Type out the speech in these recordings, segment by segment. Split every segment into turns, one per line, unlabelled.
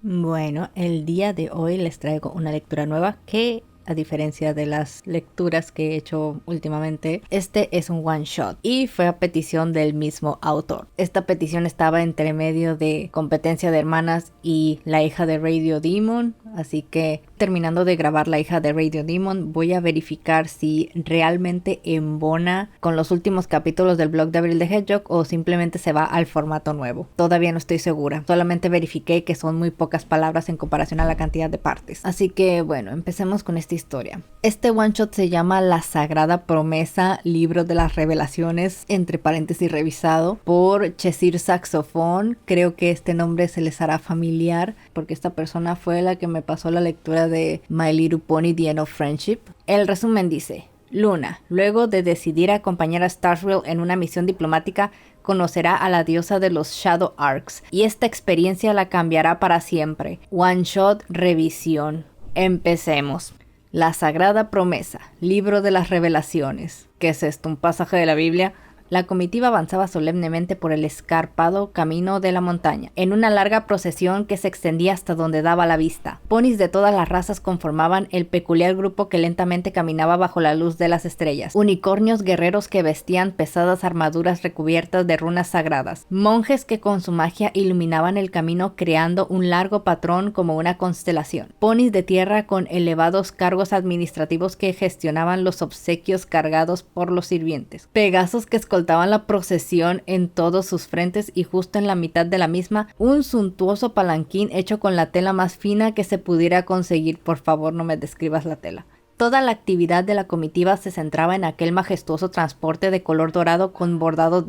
Bueno, el día de hoy les traigo una lectura nueva que, a diferencia de las lecturas que he hecho últimamente, este es un one shot y fue a petición del mismo autor. Esta petición estaba entre medio de Competencia de Hermanas y La hija de Radio Demon, así que terminando de grabar La hija de Radio Demon voy a verificar si realmente embona con los últimos capítulos del blog de Abril the Hedgehog o simplemente se va al formato nuevo. Todavía no estoy segura, solamente verifiqué que son muy pocas palabras en comparación a la cantidad de partes. Así que bueno, empecemos con esta historia. Este one shot se llama La Sagrada Promesa, Libro de las Revelaciones, entre paréntesis revisado, por Cheshire Saxophone. Creo que este nombre se les hará familiar porque esta persona fue la que me pasó la lectura de My Little Pony The End of Friendship. El resumen dice: Luna, luego de decidir acompañar a Starsrill en una misión diplomática, conocerá a la diosa de los Shadow Arcs y esta experiencia la cambiará para siempre. One shot revisión. Empecemos. La Sagrada Promesa, Libro de las Revelaciones. ¿Qué es esto? ¿Un pasaje de la Biblia? La comitiva avanzaba solemnemente por el escarpado camino de la montaña, en una larga procesión que se extendía hasta donde daba la vista. Ponis de todas las razas conformaban el peculiar grupo que lentamente caminaba bajo la luz de las estrellas. Unicornios guerreros que vestían pesadas armaduras recubiertas de runas sagradas. Monjes que con su magia iluminaban el camino creando un largo patrón como una constelación. Ponis de tierra con elevados cargos administrativos que gestionaban los obsequios cargados por los sirvientes. Pegasos que escoltaban la procesión en todos sus frentes y justo en la mitad de la misma, un suntuoso palanquín hecho con la tela más fina que se pudiera conseguir. Por favor, no me describas la tela. Toda la actividad de la comitiva se centraba en aquel majestuoso transporte de color dorado con bordados...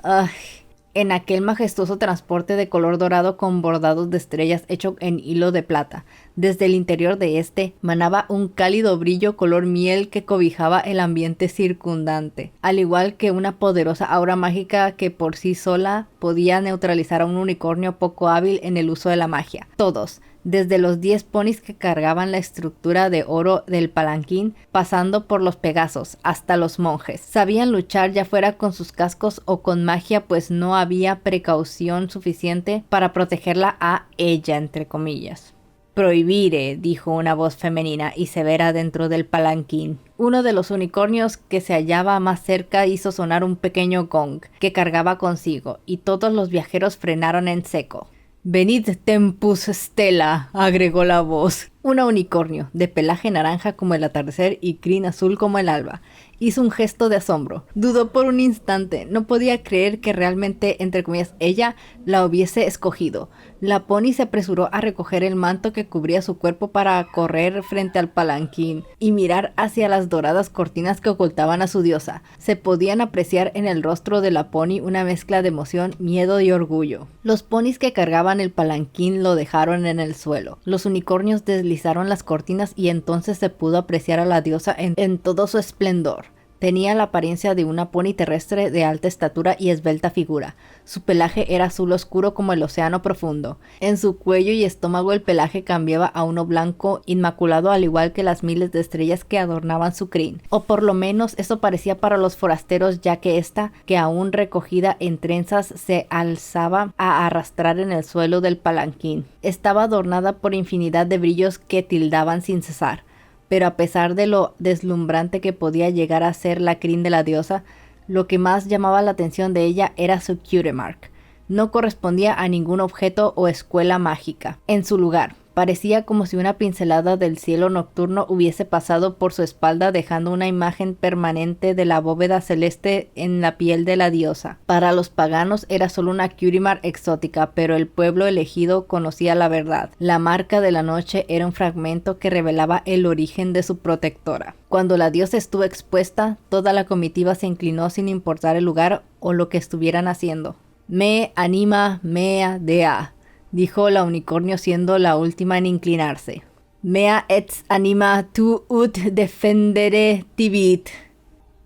Ay. En aquel majestuoso transporte de color dorado con bordados de estrellas hecho en hilo de plata. Desde el interior de este manaba un cálido brillo color miel que cobijaba el ambiente circundante, al igual que una poderosa aura mágica que por sí sola podía neutralizar a un unicornio poco hábil en el uso de la magia. Todos, desde los 10 ponis que cargaban la estructura de oro del palanquín, pasando por los pegasos, hasta los monjes, sabían luchar ya fuera con sus cascos o con magia, pues no había precaución suficiente para protegerla a ella, entre comillas. Prohibire, dijo una voz femenina y severa dentro del palanquín. Uno de los unicornios que se hallaba más cerca hizo sonar un pequeño gong que cargaba consigo, y todos los viajeros frenaron en seco. Venid tempus stella, agregó la voz. Una unicornio, de pelaje naranja como el atardecer y crin azul como el alba, hizo un gesto de asombro. Dudó por un instante, no podía creer que realmente, entre comillas, ella la hubiese escogido. La pony se apresuró a recoger el manto que cubría su cuerpo para correr frente al palanquín y mirar hacia las doradas cortinas que ocultaban a su diosa. Se podían apreciar en el rostro de la pony una mezcla de emoción, miedo y orgullo. Los ponis que cargaban el palanquín lo dejaron en el suelo. Los unicornios deslizaron las cortinas y entonces se pudo apreciar a la diosa en todo su esplendor. Tenía la apariencia de una pony terrestre de alta estatura y esbelta figura. Su pelaje era azul oscuro como el océano profundo. En su cuello y estómago el pelaje cambiaba a uno blanco inmaculado, al igual que las miles de estrellas que adornaban su crin. O por lo menos eso parecía para los forasteros, ya que esta, que aún recogida en trenzas, se alzaba a arrastrar en el suelo del palanquín. Estaba adornada por infinidad de brillos que tildaban sin cesar. Pero a pesar de lo deslumbrante que podía llegar a ser la crin de la diosa, lo que más llamaba la atención de ella era su cutie mark. No correspondía a ningún objeto o escuela mágica. En su lugar, parecía como si una pincelada del cielo nocturno hubiese pasado por su espalda, dejando una imagen permanente de la bóveda celeste en la piel de la diosa. Para los paganos era solo una cutie mark exótica, pero el pueblo elegido conocía la verdad. La marca de la noche era un fragmento que revelaba el origen de su protectora. Cuando la diosa estuvo expuesta, toda la comitiva se inclinó sin importar el lugar o lo que estuvieran haciendo. Me anima mea dea, dijo la unicornio siendo la última en inclinarse. Mea et anima tu ut defendere tibit.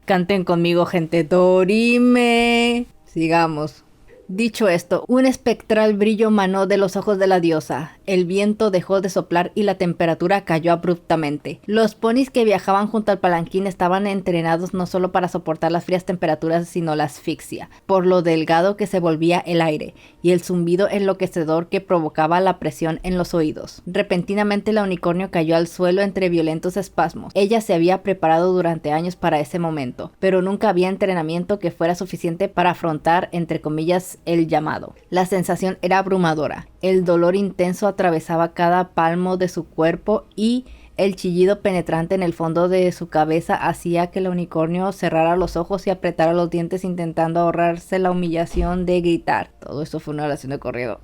Canten conmigo, gente. Dorime. Sigamos. Dicho esto, un espectral brillo manó de los ojos de la diosa. El viento dejó de soplar y la temperatura cayó abruptamente. Los ponis que viajaban junto al palanquín estaban entrenados no solo para soportar las frías temperaturas, sino la asfixia, por lo delgado que se volvía el aire, y el zumbido enloquecedor que provocaba la presión en los oídos. Repentinamente la unicornio cayó al suelo entre violentos espasmos. Ella se había preparado durante años para ese momento, pero nunca había entrenamiento que fuera suficiente para afrontar, entre comillas, el llamado. La sensación era abrumadora. El dolor intenso atravesaba cada palmo de su cuerpo y el chillido penetrante en el fondo de su cabeza hacía que el unicornio cerrara los ojos y apretara los dientes intentando ahorrarse la humillación de gritar. Todo esto fue una oración de corrido.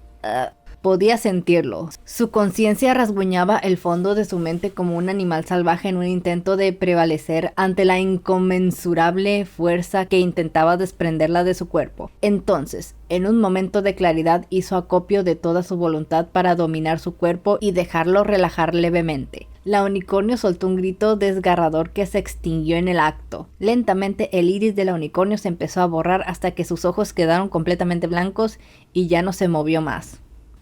Podía sentirlo. Su conciencia rasguñaba el fondo de su mente como un animal salvaje en un intento de prevalecer ante la inconmensurable fuerza que intentaba desprenderla de su cuerpo. Entonces, en un momento de claridad, hizo acopio de toda su voluntad para dominar su cuerpo y dejarlo relajar levemente. La unicornio soltó un grito desgarrador que se extinguió en el acto. Lentamente el iris de la unicornio se empezó a borrar hasta que sus ojos quedaron completamente blancos y ya no se movió más.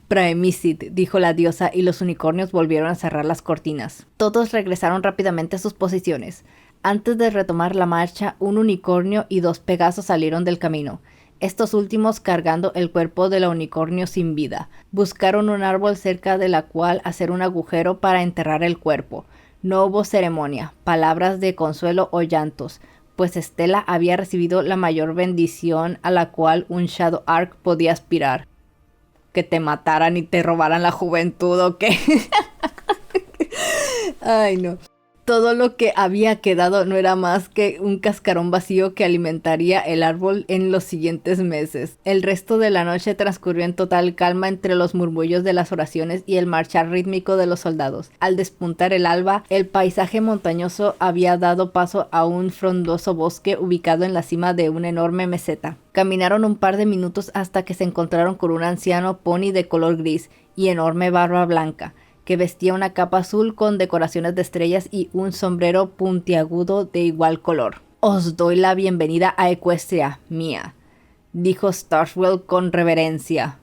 Praemisit, dijo la diosa, y los unicornios volvieron a cerrar las cortinas. Todos regresaron rápidamente a sus posiciones. Antes de retomar la marcha, un unicornio y 2 pegasos salieron del camino, estos últimos cargando el cuerpo de la unicornio sin vida. Buscaron un árbol cerca de la cual hacer un agujero para enterrar el cuerpo. No hubo ceremonia, palabras de consuelo o llantos, pues Estela había recibido la mayor bendición a la cual un Shadow Ark podía aspirar. Que te mataran y te robaran la juventud, ¿o qué? Ay, no. Todo lo que había quedado no era más que un cascarón vacío que alimentaría el árbol en los siguientes meses. El resto de la noche transcurrió en total calma entre los murmullos de las oraciones y el marchar rítmico de los soldados. Al despuntar el alba, el paisaje montañoso había dado paso a un frondoso bosque ubicado en la cima de una enorme meseta. Caminaron un par de minutos hasta que se encontraron con un anciano pony de color gris y enorme barba blanca, que vestía una capa azul con decoraciones de estrellas y un sombrero puntiagudo de igual color. «Os doy la bienvenida a Equestria, Mia», dijo Starswell con reverencia.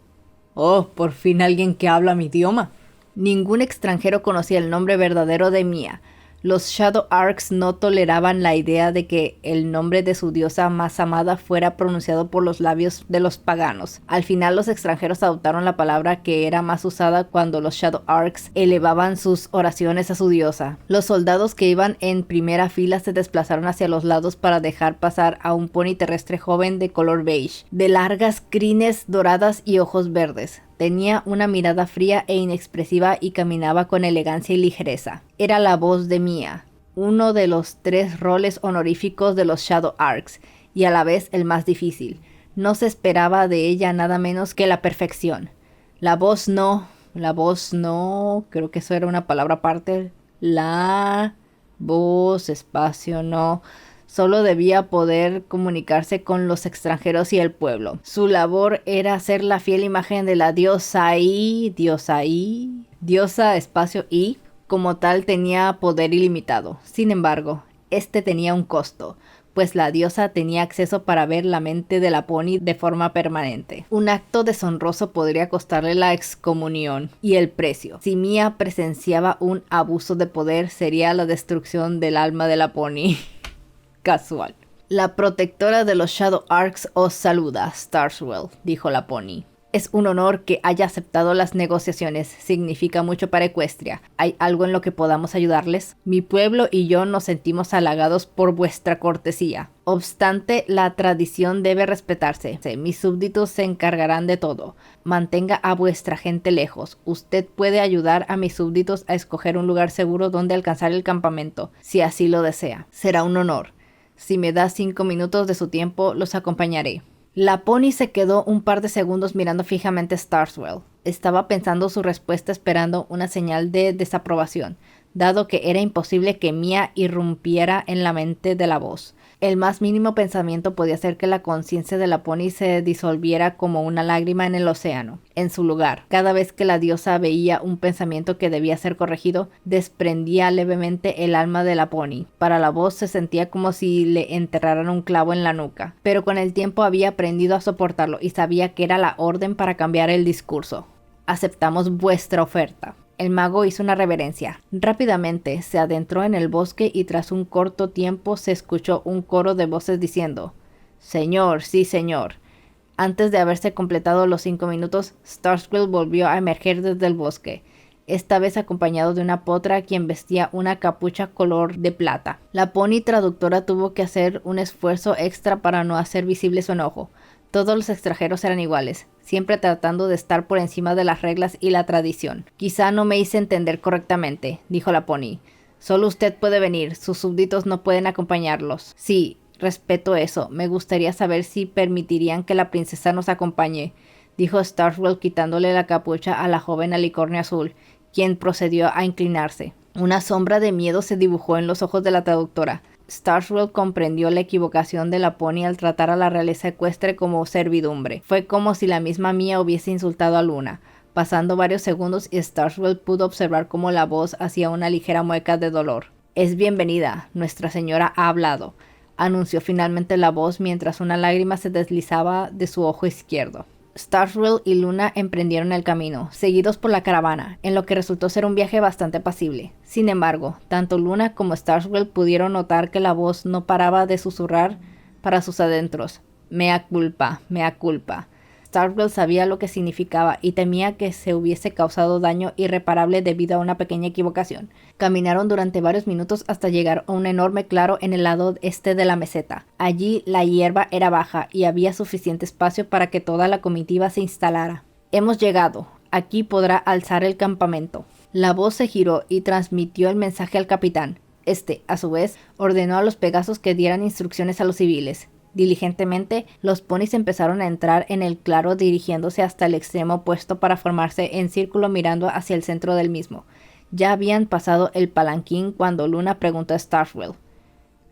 «Oh, por fin alguien que habla mi idioma». Ningún extranjero conocía el nombre verdadero de Mia. Los Shadow Arks no toleraban la idea de que el nombre de su diosa más amada fuera pronunciado por los labios de los paganos. Al final los extranjeros adoptaron la palabra que era más usada cuando los Shadow Arks elevaban sus oraciones a su diosa. Los soldados que iban en primera fila se desplazaron hacia los lados para dejar pasar a un pony terrestre joven de color beige, de largas crines doradas y ojos verdes. Tenía una mirada fría e inexpresiva y caminaba con elegancia y ligereza. Era la voz de Mia, uno de los 3 roles honoríficos de los Shadow Arks, y a la vez el más difícil. No se esperaba de ella nada menos que la perfección. La voz no, creo que eso era una palabra aparte. La voz, espacio, no. Solo debía poder comunicarse con los extranjeros y el pueblo. Su labor era ser la fiel imagen de la diosa espacio y, como tal, tenía poder ilimitado. Sin embargo, este tenía un costo, pues la diosa tenía acceso para ver la mente de la pony de forma permanente. Un acto deshonroso podría costarle la excomunión, y el precio, si Mia presenciaba un abuso de poder, sería la destrucción del alma de la pony. Casual. La protectora de los Shadow Arks os saluda, Starswell, dijo la pony. Es un honor que haya aceptado las negociaciones. Significa mucho para Equestria. ¿Hay algo en lo que podamos ayudarles? Mi pueblo y yo nos sentimos halagados por vuestra cortesía. Obstante, la tradición debe respetarse. Mis súbditos se encargarán de todo. Mantenga a vuestra gente lejos. Usted puede ayudar a mis súbditos a escoger un lugar seguro donde alcanzar el campamento, si así lo desea. Será un honor. Si me da 5 minutos de su tiempo, los acompañaré. La pony se quedó un par de segundos mirando fijamente a Starswell. Estaba pensando su respuesta esperando una señal de desaprobación. dado que era imposible que Mia irrumpiera en la mente de la voz. El más mínimo pensamiento podía hacer que la conciencia de la pony se disolviera como una lágrima en el océano. En su lugar, cada vez que la diosa veía un pensamiento que debía ser corregido, desprendía levemente el alma de la pony. Para la voz se sentía como si le enterraran un clavo en la nuca, pero con el tiempo había aprendido a soportarlo y sabía que era la orden para cambiar el discurso. Aceptamos vuestra oferta. El mago hizo una reverencia. Rápidamente se adentró en el bosque y tras un corto tiempo se escuchó un coro de voces diciendo: «Señor, sí señor». Antes de haberse completado los 5 minutos, Starscream volvió a emerger desde el bosque, esta vez acompañado de una potra quien vestía una capucha color de plata. La pony traductora tuvo que hacer un esfuerzo extra para no hacer visible su enojo. Todos los extranjeros eran iguales, siempre tratando de estar por encima de las reglas y la tradición. «Quizá no me hice entender correctamente», dijo la pony. «Solo usted puede venir, sus súbditos no pueden acompañarlos». «Sí, respeto eso. Me gustaría saber si permitirían que la princesa nos acompañe», dijo Starscream quitándole la capucha a la joven alicornio azul, quien procedió a inclinarse. Una sombra de miedo se dibujó en los ojos de la traductora. Starscream comprendió la equivocación de la pony al tratar a la realeza ecuestre como servidumbre. Fue como si la misma Mia hubiese insultado a Luna. Pasando varios segundos y Starscream pudo observar cómo la voz hacía una ligera mueca de dolor. «Es bienvenida, Nuestra Señora ha hablado», anunció finalmente la voz mientras una lágrima se deslizaba de su ojo izquierdo. Starscream y Luna emprendieron el camino, seguidos por la caravana, en lo que resultó ser un viaje bastante apacible. Sin embargo, tanto Luna como Starscream pudieron notar que la voz no paraba de susurrar para sus adentros: «Mea culpa, mea culpa». Starscream sabía lo que significaba y temía que se hubiese causado daño irreparable debido a una pequeña equivocación. Caminaron durante varios minutos hasta llegar a un enorme claro en el lado este de la meseta. Allí la hierba era baja y había suficiente espacio para que toda la comitiva se instalara. «Hemos llegado. Aquí podrá alzar el campamento». La voz se giró y transmitió el mensaje al capitán. Este, a su vez, ordenó a los Pegasos que dieran instrucciones a los civiles. Diligentemente, los ponis empezaron a entrar en el claro dirigiéndose hasta el extremo opuesto para formarse en círculo mirando hacia el centro del mismo. Ya habían pasado el palanquín cuando Luna preguntó a Starscream: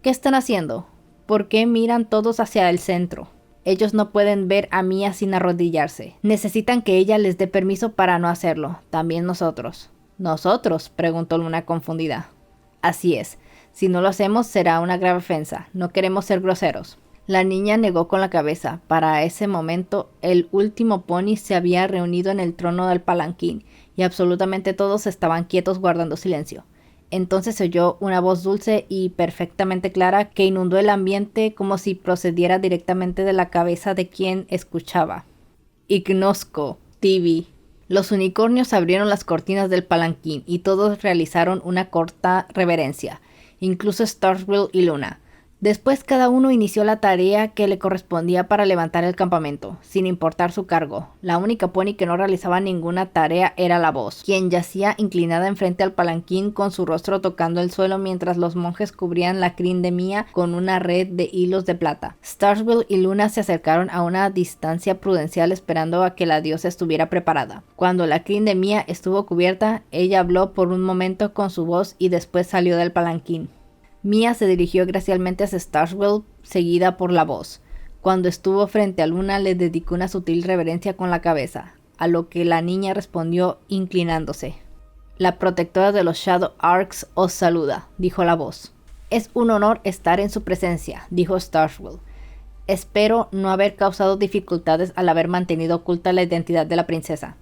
«¿Qué están haciendo? ¿Por qué miran todos hacia el centro? Ellos no pueden ver a Mia sin arrodillarse. Necesitan que ella les dé permiso para no hacerlo. También nosotros». «¿Nosotros?», preguntó Luna confundida. «Así es. Si no lo hacemos será una grave ofensa. No queremos ser groseros». La niña negó con la cabeza. Para ese momento, el último pony se había reunido en el trono del palanquín, y absolutamente todos estaban quietos guardando silencio. Entonces se oyó una voz dulce y perfectamente clara que inundó el ambiente como si procediera directamente de la cabeza de quien escuchaba. «Ignosco, Tibi». Los unicornios abrieron las cortinas del palanquín y todos realizaron una corta reverencia, incluso Starscream y Luna. Después cada uno inició la tarea que le correspondía para levantar el campamento, sin importar su cargo. La única pony que no realizaba ninguna tarea era la voz, quien yacía inclinada enfrente al palanquín con su rostro tocando el suelo mientras los monjes cubrían la crin de Mia con una red de hilos de plata. Starscream y Luna se acercaron a una distancia prudencial esperando a que la diosa estuviera preparada. Cuando la crin de Mia estuvo cubierta, ella habló por un momento con su voz y después salió del palanquín. Mia se dirigió graciosamente hacia Starscream, seguida por la voz. Cuando estuvo frente a Luna le dedicó una sutil reverencia con la cabeza, a lo que la niña respondió inclinándose. «La protectora de los Shadow Arcs os saluda», dijo la voz. «Es un honor estar en su presencia», dijo Starscream. «Espero no haber causado dificultades al haber mantenido oculta la identidad de la princesa.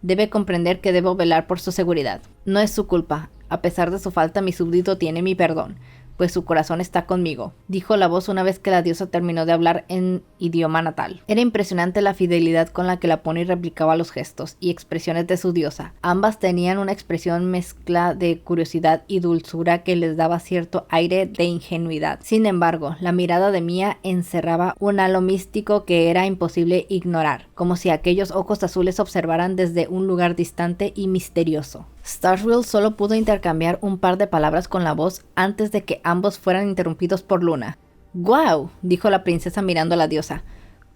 Debe comprender que debo velar por su seguridad. No es su culpa. A pesar de su falta, mi súbdito tiene mi perdón, pues su corazón está conmigo», dijo la voz una vez que la diosa terminó de hablar en idioma natal. Era impresionante la fidelidad con la que la pony replicaba los gestos y expresiones de su diosa. Ambas tenían una expresión mezcla de curiosidad y dulzura que les daba cierto aire de ingenuidad. Sin embargo, la mirada de Mia encerraba un halo místico que era imposible ignorar, como si aquellos ojos azules observaran desde un lugar distante y misterioso. Starscream solo pudo intercambiar un par de palabras con la voz antes de que ambos fueran interrumpidos por Luna. «¡Guau!», dijo la princesa mirando a la diosa.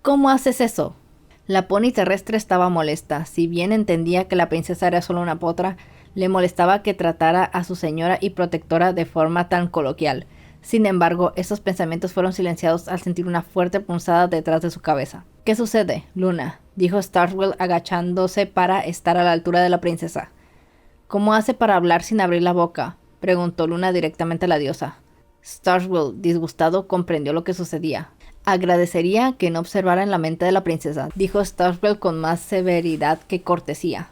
«¿Cómo haces eso?». La pony terrestre estaba molesta. Si bien entendía que la princesa era solo una potra, Le molestaba que tratara a su señora y protectora de forma tan coloquial. Sin embargo, esos pensamientos fueron silenciados al sentir una fuerte punzada detrás de su cabeza. ¿Qué sucede, Luna?, dijo Starswell agachándose para estar a la altura de la princesa. ¿Cómo hace para hablar sin abrir la boca?, preguntó Luna directamente a la diosa. Starswell, disgustado, comprendió lo que sucedía. Agradecería que no observara en la mente de la princesa, dijo Starswell con más severidad que cortesía.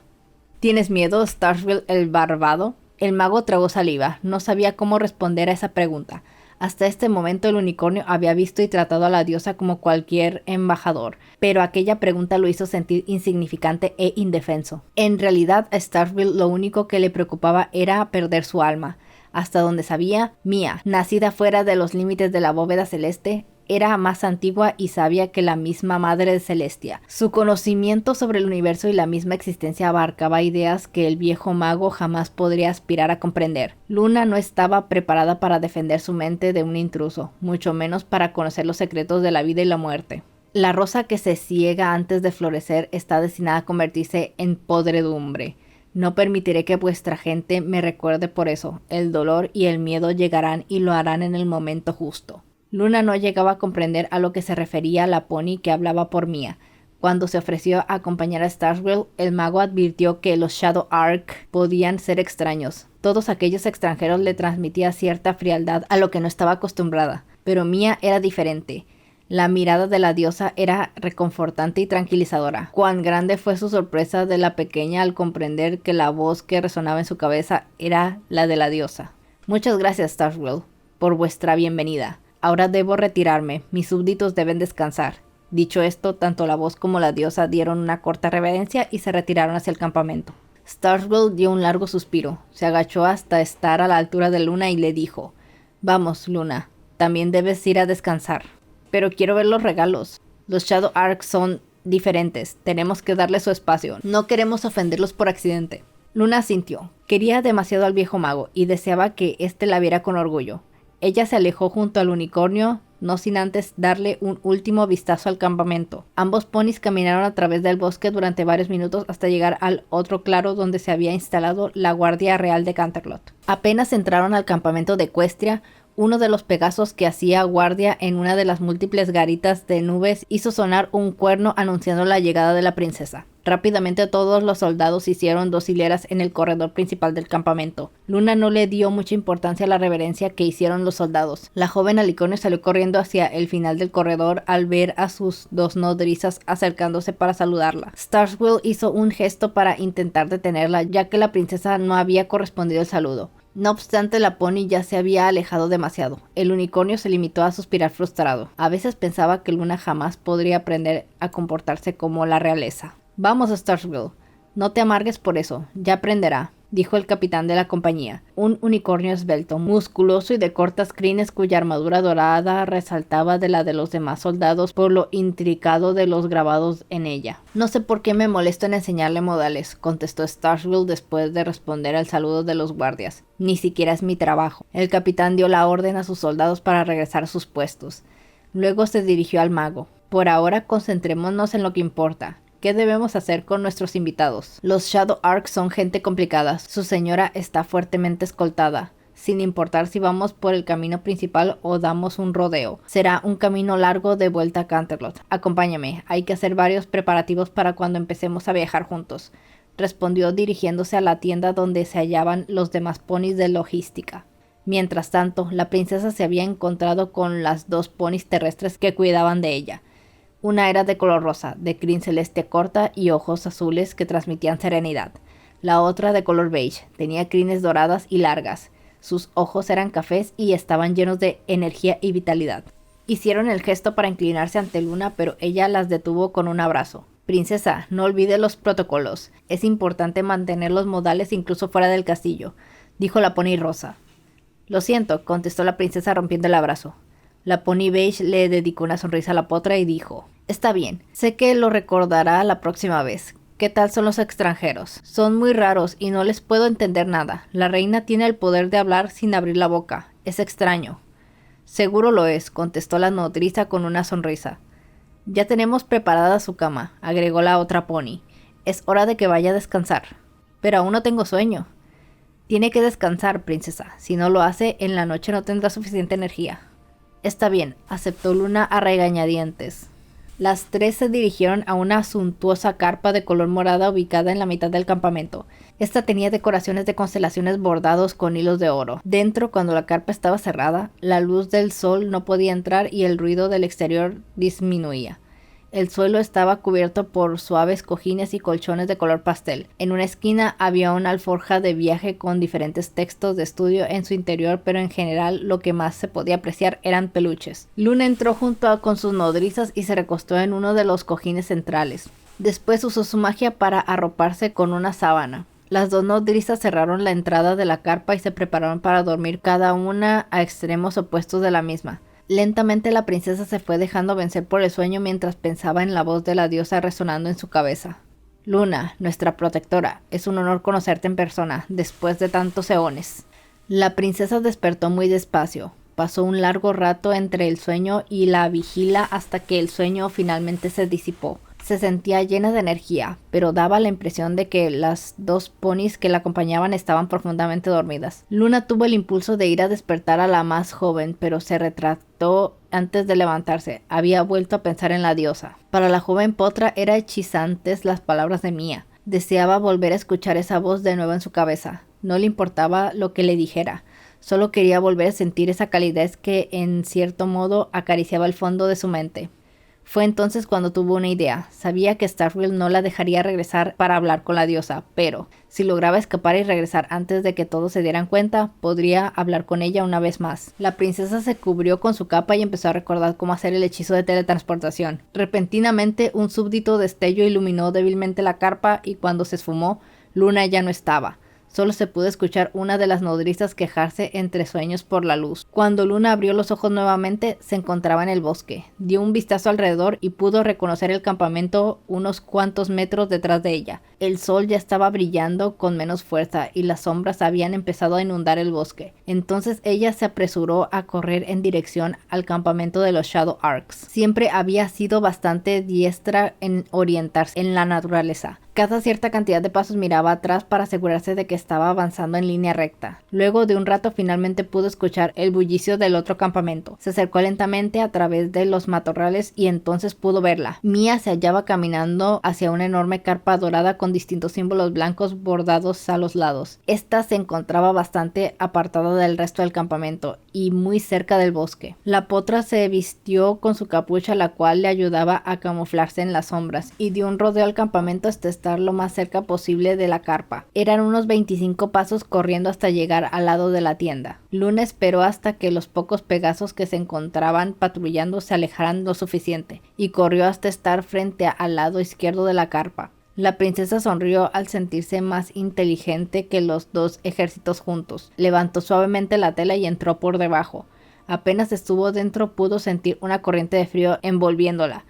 ¿Tienes miedo, Starswell el barbado? El mago tragó saliva. No sabía cómo responder a esa pregunta. Hasta este momento el unicornio había visto y tratado a la diosa como cualquier embajador, pero aquella pregunta lo hizo sentir insignificante e indefenso. En realidad a Starswell lo único que le preocupaba era perder su alma. Hasta donde sabía, Mia, nacida fuera de los límites de la bóveda celeste, era más antigua y sabia que la misma Madre de Celestia. Su conocimiento sobre el universo y la misma existencia abarcaba ideas que el viejo mago jamás podría aspirar a comprender. Luna no estaba preparada para defender su mente de un intruso, mucho menos para conocer los secretos de la vida y la muerte. La rosa que se ciega antes de florecer está destinada a convertirse en podredumbre. No permitiré que vuestra gente me recuerde por eso. El dolor y el miedo llegarán y lo harán en el momento justo. Luna no llegaba a comprender a lo que se refería la pony que hablaba por Mia. Cuando se ofreció a acompañar a Starswell, el mago advirtió que los Shadow Ark podían ser extraños. Todos aquellos extranjeros le transmitían cierta frialdad a lo que no estaba acostumbrada, pero Mia era diferente. La mirada de la diosa era reconfortante y tranquilizadora. Cuán grande fue su sorpresa de la pequeña al comprender que la voz que resonaba en su cabeza era la de la diosa. Muchas gracias, Starswell, por vuestra bienvenida. Ahora debo retirarme, mis súbditos deben descansar. Dicho esto, tanto la voz como la diosa dieron una corta reverencia y se retiraron hacia el campamento. Starswell dio un largo suspiro, se agachó hasta estar a la altura de Luna y le dijo: «Vamos, Luna, también debes ir a descansar». «Pero quiero ver los regalos. Los Shadow Ark son diferentes, tenemos que darles su espacio, no queremos ofenderlos por accidente». Luna asintió. Quería demasiado al viejo mago y deseaba que éste la viera con orgullo. Ella se alejó junto al unicornio, no sin antes darle un último vistazo al campamento. Ambos ponis caminaron a través del bosque durante varios minutos hasta llegar al otro claro donde se había instalado la Guardia Real de Canterlot. Apenas entraron al campamento de Equestria, uno de los pegasos que hacía guardia en una de las múltiples garitas de nubes hizo sonar un cuerno anunciando la llegada de la princesa. Rápidamente todos los soldados hicieron 2 hileras en el corredor principal del campamento. Luna no le dio mucha importancia a la reverencia que hicieron los soldados. La joven alicornio salió corriendo hacia el final del corredor al ver a sus 2 nodrizas acercándose para saludarla. Starswell hizo un gesto para intentar detenerla, ya que la princesa no había correspondido el saludo. No obstante, la pony ya se había alejado demasiado. El unicornio se limitó a suspirar frustrado. A veces pensaba que Luna jamás podría aprender a comportarse como la realeza. «Vamos, Starswell, no te amargues por eso, ya aprenderá», dijo el capitán de la compañía, un unicornio esbelto, musculoso y de cortas crines cuya armadura dorada resaltaba de la de los demás soldados por lo intricado de los grabados en ella. «No sé por qué me molesto en enseñarle modales», contestó Starswell después de responder al saludo de los guardias. «Ni siquiera es mi trabajo». El capitán dio la orden a sus soldados para regresar a sus puestos. Luego se dirigió al mago. «Por ahora concentrémonos en lo que importa. ¿Qué debemos hacer con nuestros invitados? Los Shadow Ark son gente complicada. Su señora está fuertemente escoltada, sin importar si vamos por el camino principal o damos un rodeo. Será un camino largo de vuelta a Canterlot. Acompáñame, hay que hacer varios preparativos para cuando empecemos a viajar juntos», respondió dirigiéndose a la tienda donde se hallaban los demás ponis de logística. Mientras tanto, la princesa se había encontrado con las 2 ponis terrestres que cuidaban de ella. Una era de color rosa, de crin celeste corta y ojos azules que transmitían serenidad. La otra de color beige, tenía crines doradas y largas. Sus ojos eran cafés y estaban llenos de energía y vitalidad. Hicieron el gesto para inclinarse ante Luna, pero ella las detuvo con un abrazo. «Princesa, no olvide los protocolos. Es importante mantener los modales incluso fuera del castillo», dijo la pony rosa. «Lo siento», contestó la princesa rompiendo el abrazo. La pony beige le dedicó una sonrisa a la potra y dijo: «Está bien, sé que lo recordará la próxima vez. ¿Qué tal son los extranjeros? Son muy raros y no les puedo entender nada. La reina tiene el poder de hablar sin abrir la boca. Es extraño». «Seguro lo es», contestó la nodriza con una sonrisa. «Ya tenemos preparada su cama», agregó la otra pony. «Es hora de que vaya a descansar». «Pero aún no tengo sueño». Tiene que descansar, princesa. Si no lo hace, en la noche no tendrá suficiente energía. Está bien, aceptó Luna a regañadientes. Las tres se dirigieron a una suntuosa carpa de color morada ubicada en la mitad del campamento. Esta tenía decoraciones de constelaciones bordados con hilos de oro. Dentro, cuando la carpa estaba cerrada, la luz del sol no podía entrar y el ruido del exterior disminuía. El suelo estaba cubierto por suaves cojines y colchones de color pastel. En una esquina había una alforja de viaje con diferentes textos de estudio en su interior, pero en general lo que más se podía apreciar eran peluches. Luna entró con sus nodrizas y se recostó en uno de los cojines centrales. Después usó su magia para arroparse con una sábana. Las dos nodrizas cerraron la entrada de la carpa y se prepararon para dormir cada una a extremos opuestos de la misma. Lentamente la princesa se fue dejando vencer por el sueño mientras pensaba en la voz de la diosa resonando en su cabeza. Luna, nuestra protectora, es un honor conocerte en persona, después de tantos eones. La princesa despertó muy despacio. Pasó un largo rato entre el sueño y la vigila hasta que el sueño finalmente se disipó. Se sentía llena de energía, pero daba la impresión de que las dos ponis que la acompañaban estaban profundamente dormidas. Luna tuvo el impulso de ir a despertar a la más joven, pero se retractó antes de levantarse. Había vuelto a pensar en la diosa. Para la joven potra era hechizantes las palabras de Mia. Deseaba volver a escuchar esa voz de nuevo en su cabeza. No le importaba lo que le dijera. Solo quería volver a sentir esa calidez que, en cierto modo, acariciaba el fondo de su mente. Fue entonces cuando tuvo una idea. Sabía que Starfield no la dejaría regresar para hablar con la diosa, pero si lograba escapar y regresar antes de que todos se dieran cuenta, podría hablar con ella una vez más. La princesa se cubrió con su capa y empezó a recordar cómo hacer el hechizo de teletransportación. Repentinamente, un súbdito destello iluminó débilmente la carpa y cuando se esfumó, Luna ya no estaba. Solo se pudo escuchar una de las nodrizas quejarse entre sueños por la luz. Cuando Luna abrió los ojos nuevamente, se encontraba en el bosque. Dio un vistazo alrededor y pudo reconocer el campamento unos cuantos metros detrás de ella. El sol ya estaba brillando con menos fuerza y las sombras habían empezado a inundar el bosque. Entonces ella se apresuró a correr en dirección al campamento de los Shadow Arcs. Siempre había sido bastante diestra en orientarse en la naturaleza. Cada cierta cantidad de pasos miraba atrás para asegurarse de que estaba avanzando en línea recta. Luego de un rato finalmente pudo escuchar el bullicio del otro campamento. Se acercó lentamente a través de los matorrales y entonces pudo verla. Mia se hallaba caminando hacia una enorme carpa dorada con distintos símbolos blancos bordados a los lados. Esta se encontraba bastante apartada del resto del campamento y muy cerca del bosque. La potra se vistió con su capucha, la cual le ayudaba a camuflarse en las sombras, y dio un rodeo al campamento hasta estar lo más cerca posible de la carpa. Eran unos 25 pasos corriendo hasta llegar al lado de la tienda. Luna esperó hasta que los pocos pegasos que se encontraban patrullando se alejaran lo suficiente, y corrió hasta estar frente al lado izquierdo de la carpa. La princesa sonrió al sentirse más inteligente que los dos ejércitos juntos. Levantó suavemente la tela y entró por debajo. Apenas estuvo dentro pudo sentir una corriente de frío envolviéndola.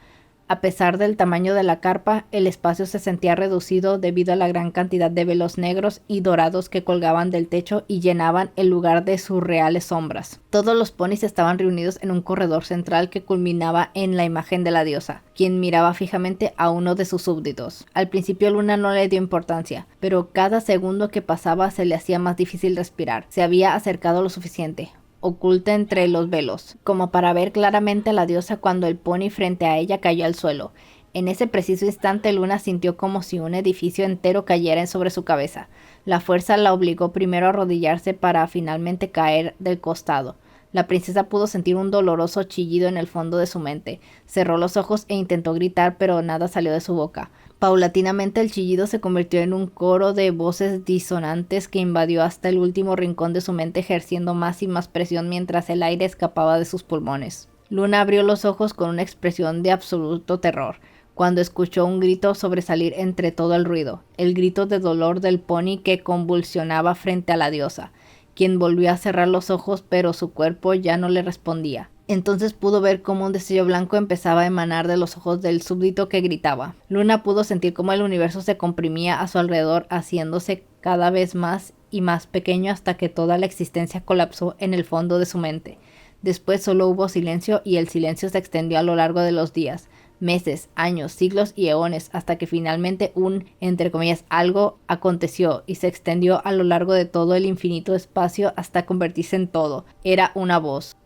A pesar del tamaño de la carpa, el espacio se sentía reducido debido a la gran cantidad de velos negros y dorados que colgaban del techo y llenaban el lugar de surreales sombras. Todos los ponis estaban reunidos en un corredor central que culminaba en la imagen de la diosa, quien miraba fijamente a uno de sus súbditos. Al principio Luna no le dio importancia, pero cada segundo que pasaba se le hacía más difícil respirar. Se había acercado lo suficiente, oculta entre los velos, como para ver claramente a la diosa cuando el pony frente a ella cayó al suelo. En ese preciso instante Luna sintió como si un edificio entero cayera sobre su cabeza. La fuerza la obligó primero a arrodillarse para finalmente caer del costado. La princesa pudo sentir un doloroso chillido en el fondo de su mente. Cerró los ojos e intentó gritar, pero nada salió de su boca. Paulatinamente el chillido se convirtió en un coro de voces disonantes que invadió hasta el último rincón de su mente, ejerciendo más y más presión mientras el aire escapaba de sus pulmones. Luna abrió los ojos con una expresión de absoluto terror, cuando escuchó un grito sobresalir entre todo el ruido, el grito de dolor del pony que convulsionaba frente a la diosa, quien volvió a cerrar los ojos, pero su cuerpo ya no le respondía. Entonces pudo ver cómo un destello blanco empezaba a emanar de los ojos del súbdito que gritaba. Luna pudo sentir cómo el universo se comprimía a su alrededor, haciéndose cada vez más y más pequeño hasta que toda la existencia colapsó en el fondo de su mente. Después solo hubo silencio y el silencio se extendió a lo largo de los días. meses, años, siglos y eones, hasta que finalmente entre comillas, algo aconteció y se extendió a lo largo de todo el infinito espacio hasta convertirse en todo. Era una voz.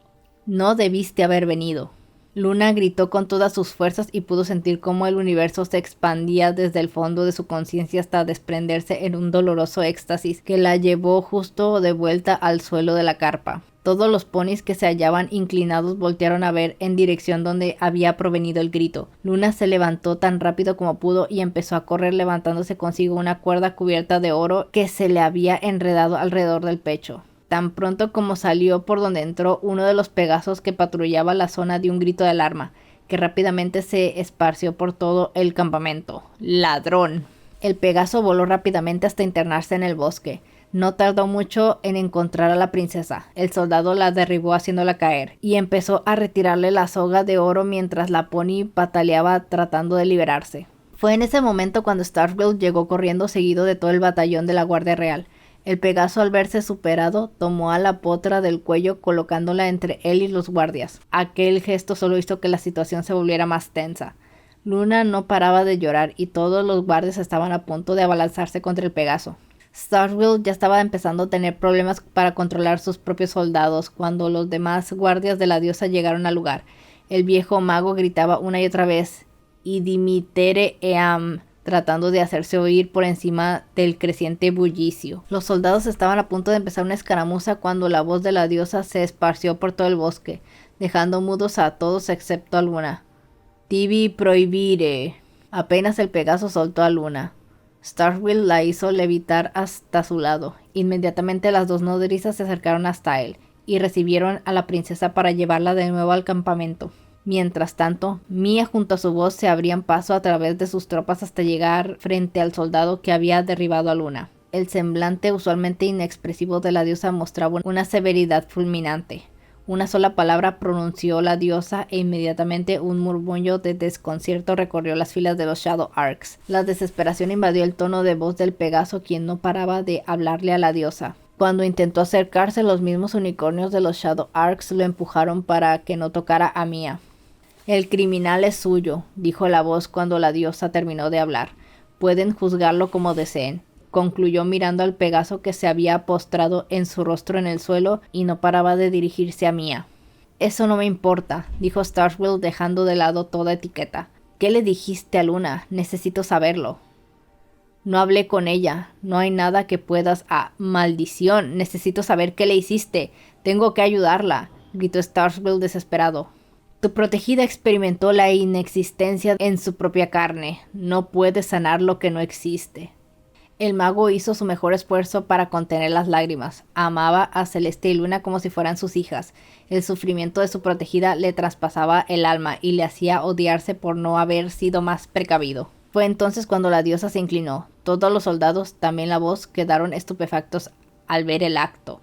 No debiste haber venido. Luna gritó con todas sus fuerzas y pudo sentir cómo el universo se expandía desde el fondo de su conciencia hasta desprenderse en un doloroso éxtasis que la llevó justo de vuelta al suelo de la carpa. Todos los ponis que se hallaban inclinados voltearon a ver en dirección donde había provenido el grito. Luna se levantó tan rápido como pudo y empezó a correr levantándose consigo una cuerda cubierta de oro que se le había enredado alrededor del pecho. Tan pronto como salió por donde entró, uno de los pegasos que patrullaba la zona dio un grito de alarma, que rápidamente se esparció por todo el campamento. ¡Ladrón! El pegaso voló rápidamente hasta internarse en el bosque. No tardó mucho en encontrar a la princesa. El soldado la derribó haciéndola caer, y empezó a retirarle la soga de oro mientras la pony pataleaba tratando de liberarse. Fue en ese momento cuando Starfield llegó corriendo seguido de todo el batallón de la Guardia Real. El Pegaso, al verse superado, tomó a la potra del cuello colocándola entre él y los guardias. Aquel gesto solo hizo que la situación se volviera más tensa. Luna no paraba de llorar y todos los guardias estaban a punto de abalanzarse contra el Pegaso. Starfield ya estaba empezando a tener problemas para controlar sus propios soldados cuando los demás guardias de la diosa llegaron al lugar. El viejo mago gritaba una y otra vez, "Idimitere eam", tratando de hacerse oír por encima del creciente bullicio. Los soldados estaban a punto de empezar una escaramuza cuando la voz de la diosa se esparció por todo el bosque, dejando mudos a todos excepto a Luna. "Tibi prohibire". Apenas el Pegaso soltó a Luna. Starfield la hizo levitar hasta su lado. Inmediatamente las dos nodrizas se acercaron hasta él y recibieron a la princesa para llevarla de nuevo al campamento. Mientras tanto, Mia junto a su voz se abrían paso a través de sus tropas hasta llegar frente al soldado que había derribado a Luna. El semblante usualmente inexpresivo de la diosa mostraba una severidad fulminante. Una sola palabra pronunció la diosa e inmediatamente un murmullo de desconcierto recorrió las filas de los Shadow Arcs. La desesperación invadió el tono de voz del Pegaso, quien no paraba de hablarle a la diosa. Cuando intentó acercarse, los mismos unicornios de los Shadow Arcs lo empujaron para que no tocara a Mia. «El criminal es suyo», dijo la voz cuando la diosa terminó de hablar. «Pueden juzgarlo como deseen», concluyó mirando al Pegaso que se había postrado en su rostro en el suelo y no paraba de dirigirse a Mia. «Eso no me importa», dijo Starfield dejando de lado toda etiqueta. «¿Qué le dijiste a Luna? Necesito saberlo». «No hablé con ella. No hay nada que puedas...» «Ah, maldición. Necesito saber qué le hiciste. Tengo que ayudarla», gritó Starfield desesperado. «Tu protegida experimentó la inexistencia en su propia carne. No puedes sanar lo que no existe». El mago hizo su mejor esfuerzo para contener las lágrimas. Amaba a Celeste y Luna como si fueran sus hijas. El sufrimiento de su protegida le traspasaba el alma y le hacía odiarse por no haber sido más precavido. Fue entonces cuando la diosa se inclinó. Todos los soldados, también la voz, quedaron estupefactos al ver el acto.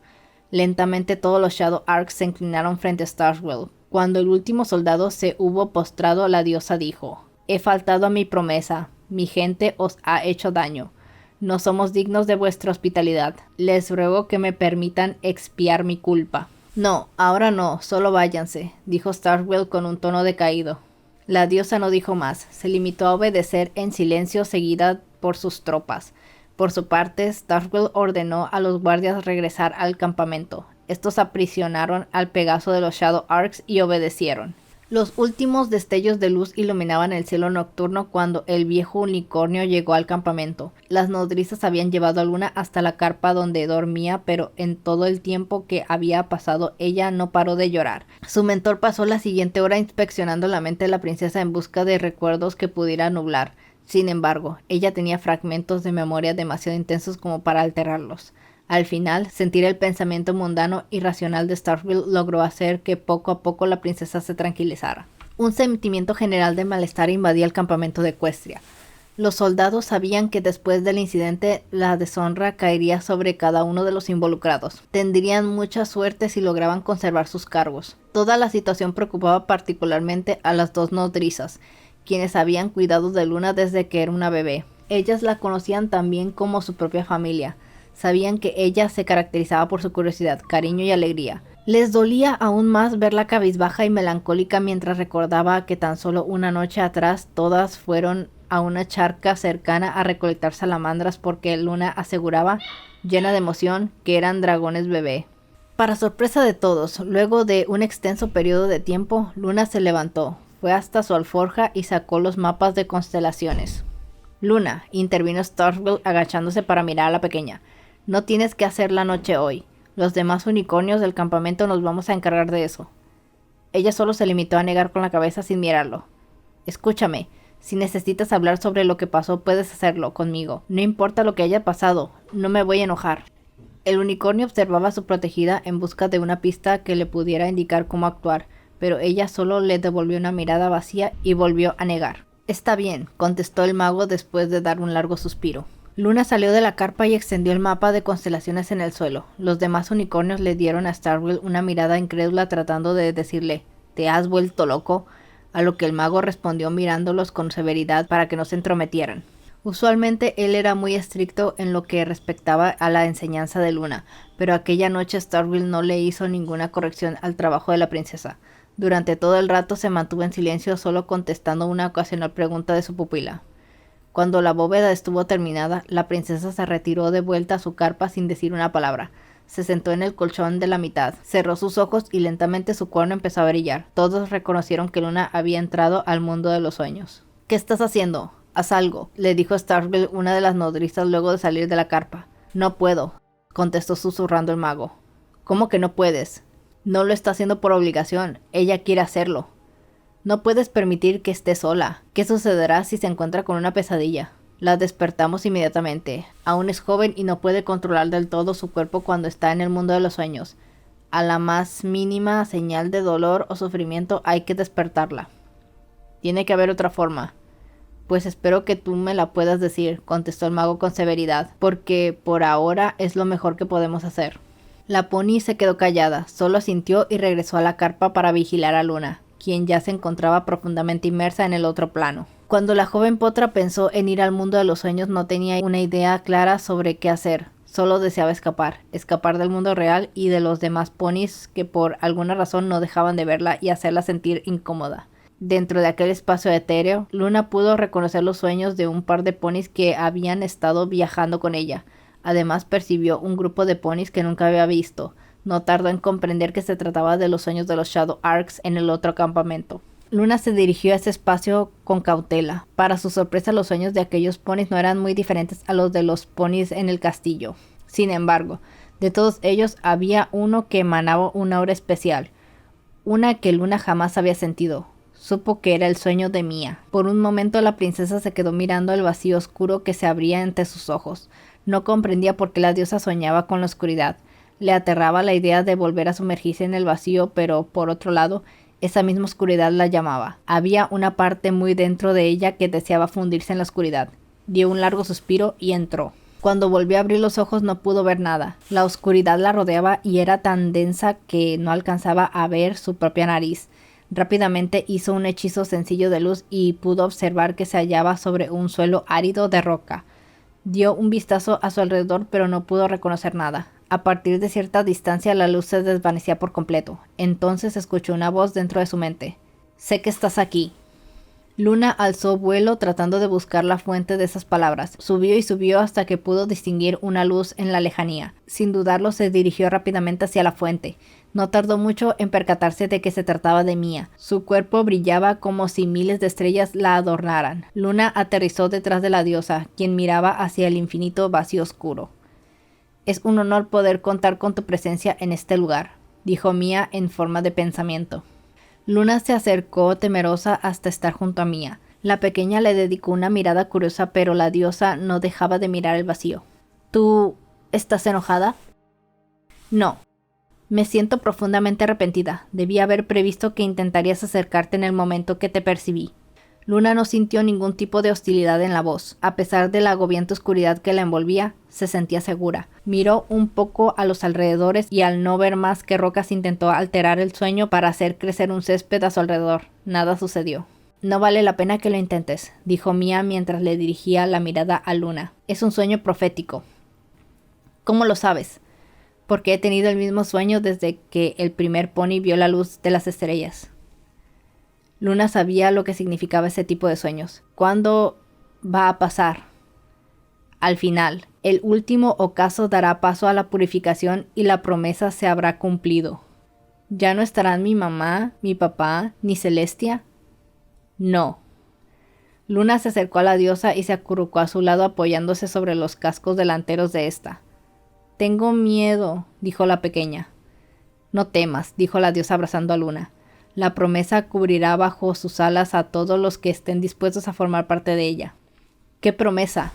Lentamente todos los Shadow Arcs se inclinaron frente a Starfield. Cuando el último soldado se hubo postrado, la diosa dijo: «He faltado a mi promesa. Mi gente os ha hecho daño. No somos dignos de vuestra hospitalidad. Les ruego que me permitan expiar mi culpa». «No, ahora no, solo váyanse», dijo Starfield con un tono decaído. La diosa no dijo más, se limitó a obedecer en silencio seguida por sus tropas. Por su parte, Starfield ordenó a los guardias regresar al campamento. Estos aprisionaron al Pegaso de los Shadow Arcs y obedecieron. Los últimos destellos de luz iluminaban el cielo nocturno cuando el viejo unicornio llegó al campamento. Las nodrizas habían llevado a Luna hasta la carpa donde dormía, pero en todo el tiempo que había pasado ella no paró de llorar. Su mentor pasó la siguiente hora inspeccionando la mente de la princesa en busca de recuerdos que pudiera nublar. Sin embargo, ella tenía fragmentos de memoria demasiado intensos como para alterarlos. Al final, sentir el pensamiento mundano y racional de Starfield logró hacer que poco a poco la princesa se tranquilizara. Un sentimiento general de malestar invadía el campamento de Equestria. Los soldados sabían que después del incidente la deshonra caería sobre cada uno de los involucrados. Tendrían mucha suerte si lograban conservar sus cargos. Toda la situación preocupaba particularmente a las dos nodrizas, quienes habían cuidado de Luna desde que era una bebé. Ellas la conocían también como su propia familia. Sabían que ella se caracterizaba por su curiosidad, cariño y alegría. Les dolía aún más verla cabizbaja y melancólica mientras recordaba que tan solo una noche atrás todas fueron a una charca cercana a recolectar salamandras porque Luna aseguraba, llena de emoción, que eran dragones bebé. Para sorpresa de todos, luego de un extenso periodo de tiempo, Luna se levantó, fue hasta su alforja y sacó los mapas de constelaciones. Luna, intervino Starkville agachándose para mirar a la pequeña, no tienes que hacer la noche hoy. Los demás unicornios del campamento nos vamos a encargar de eso. Ella solo se limitó a negar con la cabeza sin mirarlo. Escúchame, si necesitas hablar sobre lo que pasó puedes hacerlo conmigo. No importa lo que haya pasado, no me voy a enojar. El unicornio observaba a su protegida en busca de una pista que le pudiera indicar cómo actuar, pero ella solo le devolvió una mirada vacía y volvió a negar. Está bien, contestó el mago después de dar un largo suspiro. Luna salió de la carpa y extendió el mapa de constelaciones en el suelo. Los demás unicornios le dieron a Starkville una mirada incrédula tratando de decirle «¿Te has vuelto loco?», a lo que el mago respondió mirándolos con severidad para que no se entrometieran. Usualmente él era muy estricto en lo que respectaba a la enseñanza de Luna, pero aquella noche Starkville no le hizo ninguna corrección al trabajo de la princesa. Durante todo el rato se mantuvo en silencio, solo contestando una ocasional pregunta de su pupila. Cuando la bóveda estuvo terminada, la princesa se retiró de vuelta a su carpa sin decir una palabra. Se sentó en el colchón de la mitad, cerró sus ojos y lentamente su cuerno empezó a brillar. Todos reconocieron que Luna había entrado al mundo de los sueños. «¿Qué estás haciendo? Haz algo», le dijo Starkville, una de las nodrizas, luego de salir de la carpa. «No puedo», contestó susurrando el mago. «¿Cómo que no puedes?» «No lo está haciendo por obligación. Ella quiere hacerlo». «No puedes permitir que esté sola. ¿Qué sucederá si se encuentra con una pesadilla?» «La despertamos inmediatamente. Aún es joven y no puede controlar del todo su cuerpo cuando está en el mundo de los sueños. A la más mínima señal de dolor o sufrimiento hay que despertarla. Tiene que haber otra forma». «Pues espero que tú me la puedas decir», contestó el mago con severidad, «porque por ahora es lo mejor que podemos hacer». La pony se quedó callada, solo asintió y regresó a la carpa para vigilar a Luna, quien ya se encontraba profundamente inmersa en el otro plano. Cuando la joven potra pensó en ir al mundo de los sueños, no tenía una idea clara sobre qué hacer. Solo deseaba escapar del mundo real y de los demás ponis que por alguna razón no dejaban de verla y hacerla sentir incómoda. Dentro de aquel espacio etéreo, Luna pudo reconocer los sueños de un par de ponis que habían estado viajando con ella. Además percibió un grupo de ponis que nunca había visto. No tardó en comprender que se trataba de los sueños de los Shadow Arcs en el otro campamento. Luna se dirigió a ese espacio con cautela. Para su sorpresa, los sueños de aquellos ponis no eran muy diferentes a los de los ponis en el castillo. Sin embargo, de todos ellos había uno que emanaba una aura especial, una que Luna jamás había sentido. Supo que era el sueño de Mia. Por un momento la princesa se quedó mirando el vacío oscuro que se abría ante sus ojos. No comprendía por qué la diosa soñaba con la oscuridad. Le aterraba la idea de volver a sumergirse en el vacío, pero por otro lado, esa misma oscuridad la llamaba. Había una parte muy dentro de ella que deseaba fundirse en la oscuridad. Dio un largo suspiro y entró. Cuando volvió a abrir los ojos no pudo ver nada. La oscuridad la rodeaba y era tan densa que no alcanzaba a ver su propia nariz. Rápidamente hizo un hechizo sencillo de luz y pudo observar que se hallaba sobre un suelo árido de roca. Dio un vistazo a su alrededor, pero no pudo reconocer nada. A partir de cierta distancia la luz se desvanecía por completo. Entonces escuchó una voz dentro de su mente. «Sé que estás aquí». Luna alzó vuelo tratando de buscar la fuente de esas palabras. Subió y subió hasta que pudo distinguir una luz en la lejanía. Sin dudarlo se dirigió rápidamente hacia la fuente. No tardó mucho en percatarse de que se trataba de Mia. Su cuerpo brillaba como si miles de estrellas la adornaran. Luna aterrizó detrás de la diosa, quien miraba hacia el infinito vacío oscuro. «Es un honor poder contar con tu presencia en este lugar», dijo Mia en forma de pensamiento. Luna se acercó temerosa hasta estar junto a Mia. La pequeña le dedicó una mirada curiosa, pero la diosa no dejaba de mirar el vacío. «¿Tú estás enojada?» «No. Me siento profundamente arrepentida. Debí haber previsto que intentarías acercarte en el momento que te percibí». Luna no sintió ningún tipo de hostilidad en la voz. A pesar de la agobiante oscuridad que la envolvía, se sentía segura. Miró un poco a los alrededores y al no ver más que rocas intentó alterar el sueño para hacer crecer un césped a su alrededor. Nada sucedió. «No vale la pena que lo intentes», dijo Mia mientras le dirigía la mirada a Luna. «Es un sueño profético». «¿Cómo lo sabes?» porque he tenido el mismo sueño desde que el primer pony vio la luz de las estrellas. Luna sabía lo que significaba ese tipo de sueños. ¿Cuándo va a pasar? Al final, el último ocaso dará paso a la purificación y la promesa se habrá cumplido. ¿Ya no estarán mi mamá, mi papá, ni Celestia? No. Luna se acercó a la diosa y se acurrucó a su lado apoyándose sobre los cascos delanteros de ésta. Tengo miedo, dijo la pequeña. No temas, dijo la diosa abrazando a Luna. La promesa cubrirá bajo sus alas a todos los que estén dispuestos a formar parte de ella. ¿Qué promesa?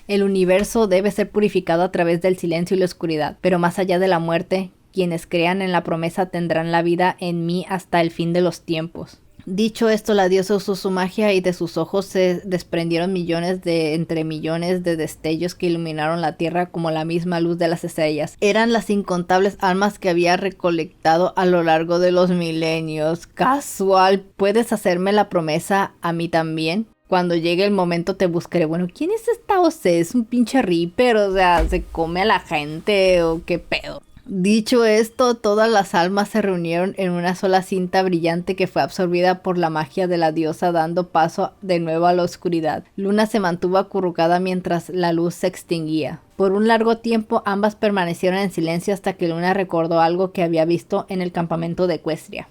El universo debe ser purificado a través del silencio y la oscuridad, pero más allá de la muerte, quienes crean en la promesa tendrán la vida en mí hasta el fin de los tiempos. Dicho esto, la diosa usó su magia y de sus ojos se desprendieron millones de destellos que iluminaron la tierra como la misma luz de las estrellas. Eran las incontables almas que había recolectado a lo largo de los milenios. Casual, ¿puedes hacerme la promesa a mí también? Cuando llegue el momento te buscaré. Bueno, ¿quién es esta Ose? ¿Es un pinche Reaper? O sea, ¿se come a la gente o qué pedo? Dicho esto, todas las almas se reunieron en una sola cinta brillante que fue absorbida por la magia de la diosa, dando paso de nuevo a la oscuridad. Luna se mantuvo acurrucada mientras la luz se extinguía. Por un largo tiempo ambas permanecieron en silencio hasta que Luna recordó algo que había visto en el campamento de Equestria.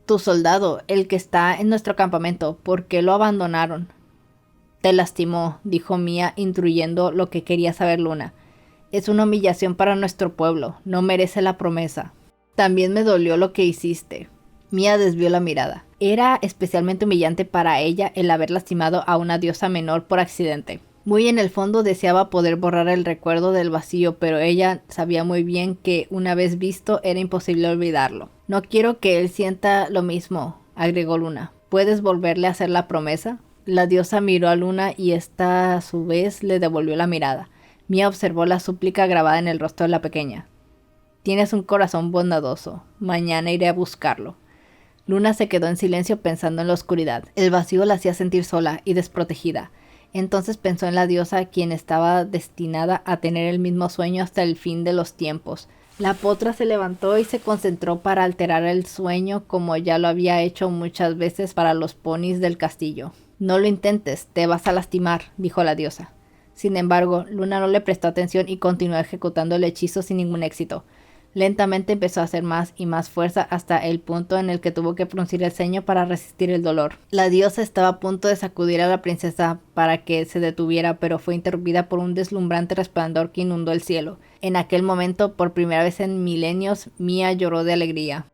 Tu soldado, el que está en nuestro campamento, ¿por qué lo abandonaron? Te lastimó, dijo Mia, intruyendo lo que quería saber Luna. Es una humillación para nuestro pueblo, no merece la promesa. También me dolió lo que hiciste. Mia desvió la mirada. Era especialmente humillante para ella el haber lastimado a una diosa menor por accidente. Muy en el fondo deseaba poder borrar el recuerdo del vacío, pero ella sabía muy bien que una vez visto era imposible olvidarlo. No quiero que él sienta lo mismo, agregó Luna. ¿Puedes volverle a hacer la promesa? La diosa miró a Luna y ésta a su vez le devolvió la mirada. Mia observó la súplica grabada en el rostro de la pequeña. Tienes un corazón bondadoso. Mañana iré a buscarlo. Luna se quedó en silencio pensando en la oscuridad. El vacío la hacía sentir sola y desprotegida. Entonces pensó en la diosa, quien estaba destinada a tener el mismo sueño hasta el fin de los tiempos. La potra se levantó y se concentró para alterar el sueño como ya lo había hecho muchas veces para los ponis del castillo. No lo intentes, te vas a lastimar, dijo la diosa. Sin embargo, Luna no le prestó atención y continuó ejecutando el hechizo sin ningún éxito. Lentamente empezó a hacer más y más fuerza hasta el punto en el que tuvo que fruncir el ceño para resistir el dolor. La diosa estaba a punto de sacudir a la princesa para que se detuviera, pero fue interrumpida por un deslumbrante resplandor que inundó el cielo. En aquel momento, por primera vez en milenios, Mia lloró de alegría.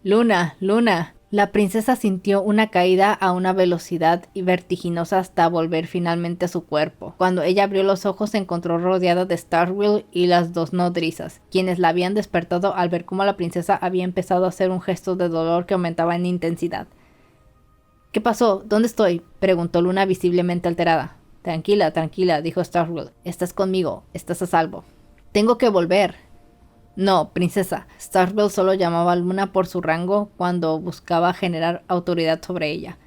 ¡Luna! ¡Luna! La princesa sintió una caída a una velocidad vertiginosa hasta volver finalmente a su cuerpo. Cuando ella abrió los ojos se encontró rodeada de Starwheel y las dos nodrizas, quienes la habían despertado al ver cómo la princesa había empezado a hacer un gesto de dolor que aumentaba en intensidad. ¿Qué pasó? ¿Dónde estoy?, preguntó Luna visiblemente alterada. Tranquila, tranquila, dijo Starwheel. Estás conmigo, estás a salvo. Tengo que volver. No, princesa. Starwheel solo llamaba a Luna por su rango cuando buscaba generar autoridad sobre ella.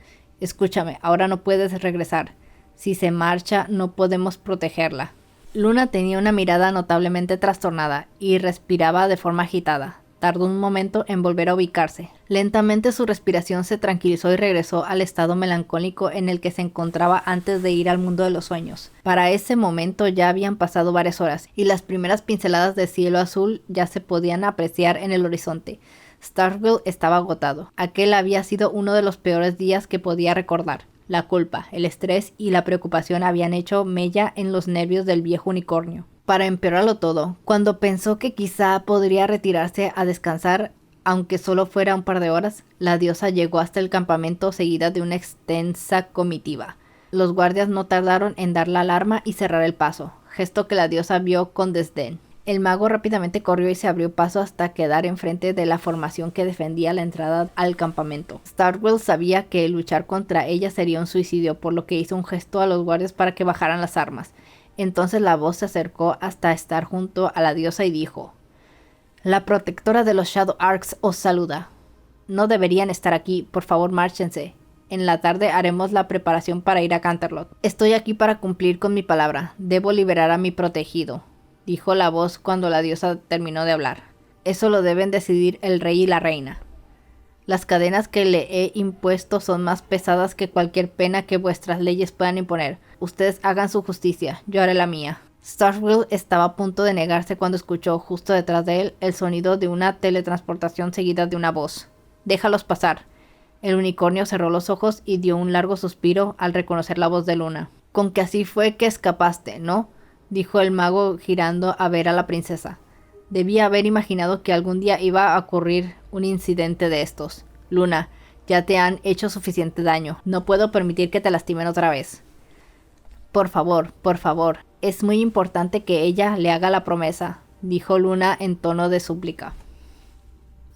Escúchame, ahora no puedes regresar. Si se marcha, no podemos protegerla. Luna tenía una mirada notablemente trastornada y respiraba de forma agitada. Tardó un momento en volver a ubicarse. Lentamente su respiración se tranquilizó y regresó al estado melancólico en el que se encontraba antes de ir al mundo de los sueños. Para ese momento ya habían pasado varias horas, y las primeras pinceladas de cielo azul ya se podían apreciar en el horizonte. Starwheel estaba agotado. Aquel había sido uno de los peores días que podía recordar. La culpa, el estrés y la preocupación habían hecho mella en los nervios del viejo unicornio. Para empeorarlo todo, cuando pensó que quizá podría retirarse a descansar, aunque solo fuera un par de horas, la diosa llegó hasta el campamento seguida de una extensa comitiva. Los guardias no tardaron en dar la alarma y cerrar el paso, gesto que la diosa vio con desdén. El mago rápidamente corrió y se abrió paso hasta quedar enfrente de la formación que defendía la entrada al campamento. Starwheel sabía que luchar contra ella sería un suicidio, por lo que hizo un gesto a los guardias para que bajaran las armas. Entonces la voz se acercó hasta estar junto a la diosa y dijo: «La protectora de los Shadow Arcs os saluda. No deberían estar aquí, por favor márchense. En la tarde haremos la preparación para ir a Canterlot. Estoy aquí para cumplir con mi palabra. Debo liberar a mi protegido. dijo la voz cuando la diosa terminó de hablar. Eso lo deben decidir el rey y la reina. Las cadenas que le he impuesto son más pesadas que cualquier pena que vuestras leyes puedan imponer. Ustedes hagan su justicia, yo haré la mía. Starswell estaba a punto de negarse cuando escuchó, justo detrás de él, el sonido de una teletransportación seguida de una voz. «Déjalos pasar». El unicornio cerró los ojos y dio un largo suspiro al reconocer la voz de Luna. «Con que así fue que escapaste, ¿no?», dijo el mago girando a ver a la princesa. Debía haber imaginado que algún día iba a ocurrir un incidente de estos. «Luna, ya te han hecho suficiente daño. No puedo permitir que te lastimen otra vez». Por favor, es muy importante que ella le haga la promesa», dijo Luna en tono de súplica.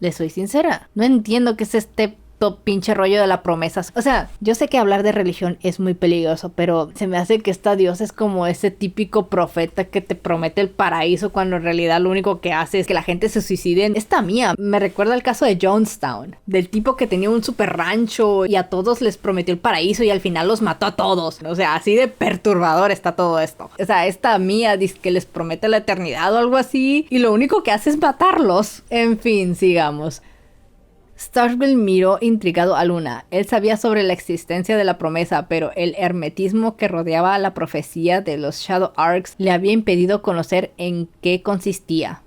«Le soy sincera, no entiendo qué es este pinche rollo de la promesa. O sea, yo sé que hablar de religión es muy peligroso, pero se me hace que esta diosa es como ese típico profeta que te promete el paraíso cuando en realidad lo único que hace es que la gente se suicide. Esta mía me recuerda el caso de Jonestown, del tipo que tenía un super rancho y a todos les prometió el paraíso y al final los mató a todos. O sea, así de perturbador está todo esto. O sea, esta mía dice que les promete la eternidad o algo así y lo único que hace es matarlos. En fin, sigamos. Starswell miró intrigado a Luna. Él sabía sobre la existencia de la promesa, pero el hermetismo que rodeaba la profecía de los Shadow Arcs le había impedido conocer en qué consistía.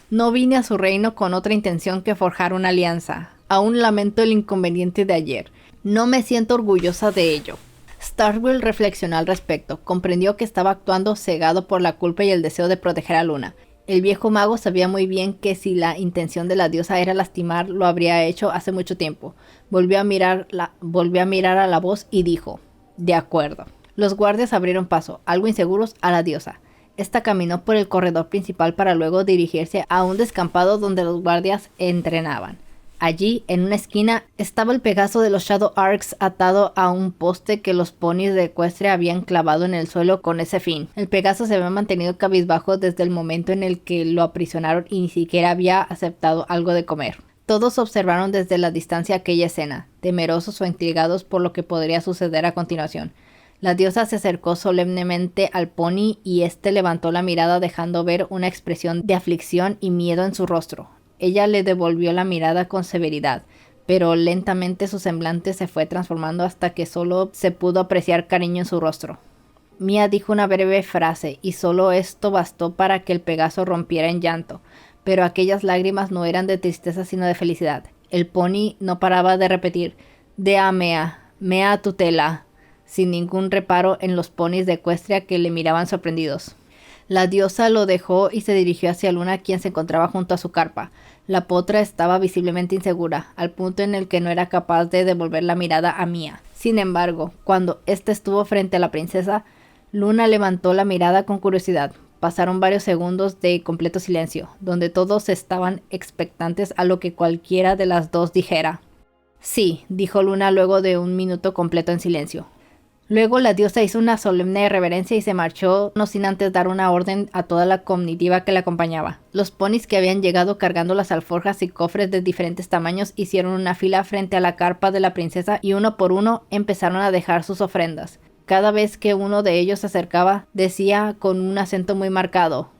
«No vine a su reino con otra intención que forjar una alianza. Aún lamento el inconveniente de ayer. No me siento orgullosa de ello». Starswell reflexionó al respecto. Comprendió que estaba actuando cegado por la culpa y el deseo de proteger a Luna. El viejo mago sabía muy bien que si la intención de la diosa era lastimar, lo habría hecho hace mucho tiempo. Volvió a mirar a la voz y dijo: «De acuerdo». Los guardias abrieron paso, algo inseguros, a la diosa. Esta caminó por el corredor principal para luego dirigirse a un descampado donde los guardias entrenaban. Allí, en una esquina, estaba el Pegaso de los Shadow Arcs atado a un poste que los ponis de Equestria habían clavado en el suelo con ese fin. El Pegaso se había mantenido cabizbajo desde el momento en el que lo aprisionaron y ni siquiera había aceptado algo de comer. Todos observaron desde la distancia aquella escena, temerosos o intrigados por lo que podría suceder a continuación. La diosa se acercó solemnemente al pony y éste levantó la mirada dejando ver una expresión de aflicción y miedo en su rostro. Ella le devolvió la mirada con severidad, pero lentamente su semblante se fue transformando hasta que solo se pudo apreciar cariño en su rostro. Mia dijo una breve frase y solo esto bastó para que el Pegaso rompiera en llanto, pero aquellas lágrimas no eran de tristeza sino de felicidad. El pony no paraba de repetir: «Dea Mea tutela», sin ningún reparo en los ponis de Equestria que le miraban sorprendidos. La diosa lo dejó y se dirigió hacia Luna, quien se encontraba junto a su carpa. La potra estaba visiblemente insegura, al punto en el que no era capaz de devolver la mirada a Mia. Sin embargo, cuando ésta estuvo frente a la princesa, Luna levantó la mirada con curiosidad. Pasaron varios segundos de completo silencio, donde todos estaban expectantes a lo que cualquiera de las dos dijera. «Sí», dijo Luna luego de un minuto completo en silencio. Luego la diosa hizo una solemne reverencia y se marchó, no sin antes dar una orden a toda la comitiva que la acompañaba. Los ponis que habían llegado cargando las alforjas y cofres de diferentes tamaños hicieron una fila frente a la carpa de la princesa y uno por uno empezaron a dejar sus ofrendas. Cada vez que uno de ellos se acercaba, decía con un acento muy marcado: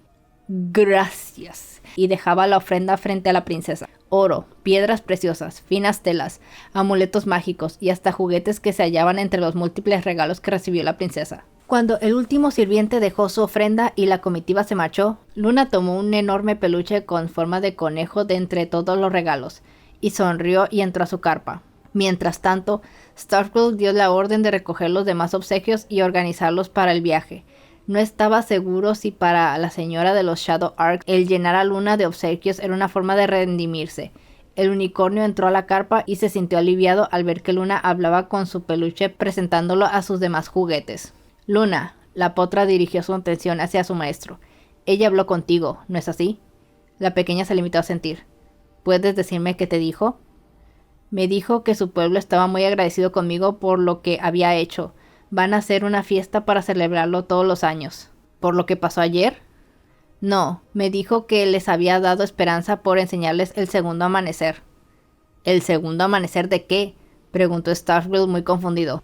«Gracias», y dejaba la ofrenda frente a la princesa. Oro, piedras preciosas, finas telas, amuletos mágicos y hasta juguetes que se hallaban entre los múltiples regalos que recibió la princesa. Cuando el último sirviente dejó su ofrenda y la comitiva se marchó, Luna tomó un enorme peluche con forma de conejo de entre todos los regalos, y sonrió y entró a su carpa. Mientras tanto, Starswell dio la orden de recoger los demás obsequios y organizarlos para el viaje. No estaba seguro si para la señora de los Shadow Arcs el llenar a Luna de obsequios era una forma de redimirse. El unicornio entró a la carpa y se sintió aliviado al ver que Luna hablaba con su peluche presentándolo a sus demás juguetes. «Luna», la potra dirigió su atención hacia su maestro. «Ella habló contigo, ¿no es así?» La pequeña se limitó a sentir. «¿Puedes decirme qué te dijo?» «Me dijo que su pueblo estaba muy agradecido conmigo por lo que había hecho. Van a hacer una fiesta para celebrarlo todos los años». «¿Por lo que pasó ayer?» «No, me dijo que les había dado esperanza por enseñarles el segundo amanecer». «¿El segundo amanecer de qué?», preguntó Starswell muy confundido.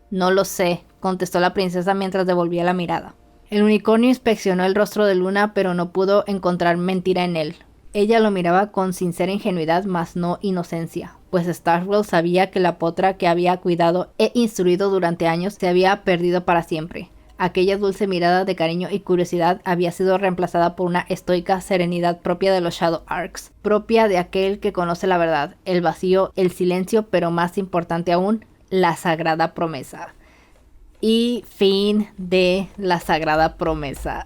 «No lo sé», contestó la princesa mientras devolvía la mirada. El unicornio inspeccionó el rostro de Luna, pero no pudo encontrar mentira en él. Ella lo miraba con sincera ingenuidad, mas no inocencia, pues Starfall sabía que la potra que había cuidado e instruido durante años se había perdido para siempre. Aquella dulce mirada de cariño y curiosidad había sido reemplazada por una estoica serenidad propia de los Shadow Arcs, propia de aquel que conoce la verdad, el vacío, el silencio, pero más importante aún, la sagrada promesa. Y fin de la sagrada promesa.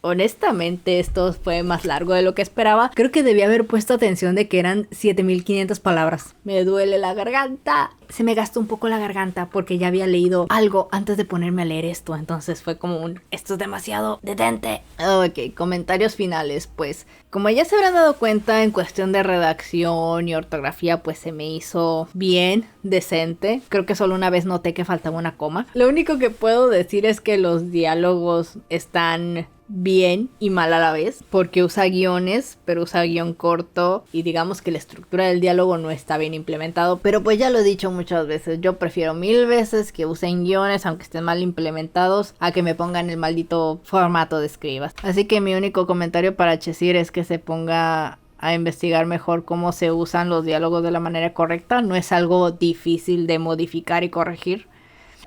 Honestamente, esto fue más largo de lo que esperaba. Creo que debía haber puesto atención de que eran 7500 palabras. Me duele la garganta. Se me gastó un poco la garganta porque ya había leído algo antes de ponerme a leer esto. Entonces fue como esto es demasiado, detente. Ok, comentarios finales. Pues, como ya se habrán dado cuenta, en cuestión de redacción y ortografía, pues se me hizo bien, decente. Creo que solo una vez noté que faltaba una coma. Lo único que puedo decir es que los diálogos están bien y mal a la vez, porque usa guiones, pero usa guión corto y digamos que la estructura del diálogo no está bien implementado, pero pues ya lo he dicho muchas veces, yo prefiero 1000 veces que usen guiones aunque estén mal implementados a que me pongan el maldito formato de escribas. Así que mi único comentario para Cheshire es que se ponga a investigar mejor cómo se usan los diálogos de la manera correcta. No es algo difícil de modificar y corregir.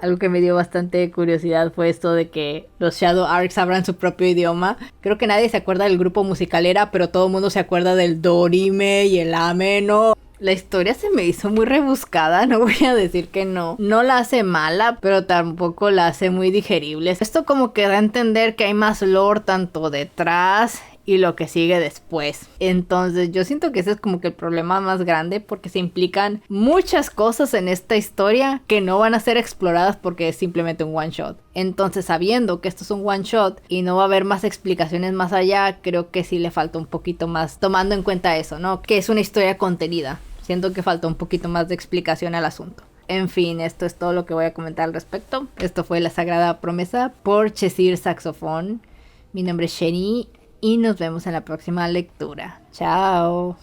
Algo que me dio bastante curiosidad fue esto de que los Shadow Arcs hablan su propio idioma. Creo que nadie se acuerda del grupo musical Era, pero todo el mundo se acuerda del Dorime y el Ameno. La historia se me hizo muy rebuscada, no voy a decir que no. No la hace mala, pero tampoco la hace muy digerible. Esto como que da a entender que hay más lore tanto detrás y lo que sigue después. Entonces yo siento que ese es como que el problema más grande, porque se implican muchas cosas en esta historia que no van a ser exploradas porque es simplemente un one shot. Entonces, sabiendo que esto es un one shot y no va a haber más explicaciones más allá, creo que sí le falta un poquito más, tomando en cuenta eso, ¿no? Que es una historia contenida. Siento que falta un poquito más de explicación al asunto. En fin, esto es todo lo que voy a comentar al respecto. Esto fue La Sagrada Promesa por Cheshire Saxophone. Mi nombre es Sheni y nos vemos en la próxima lectura. Chao.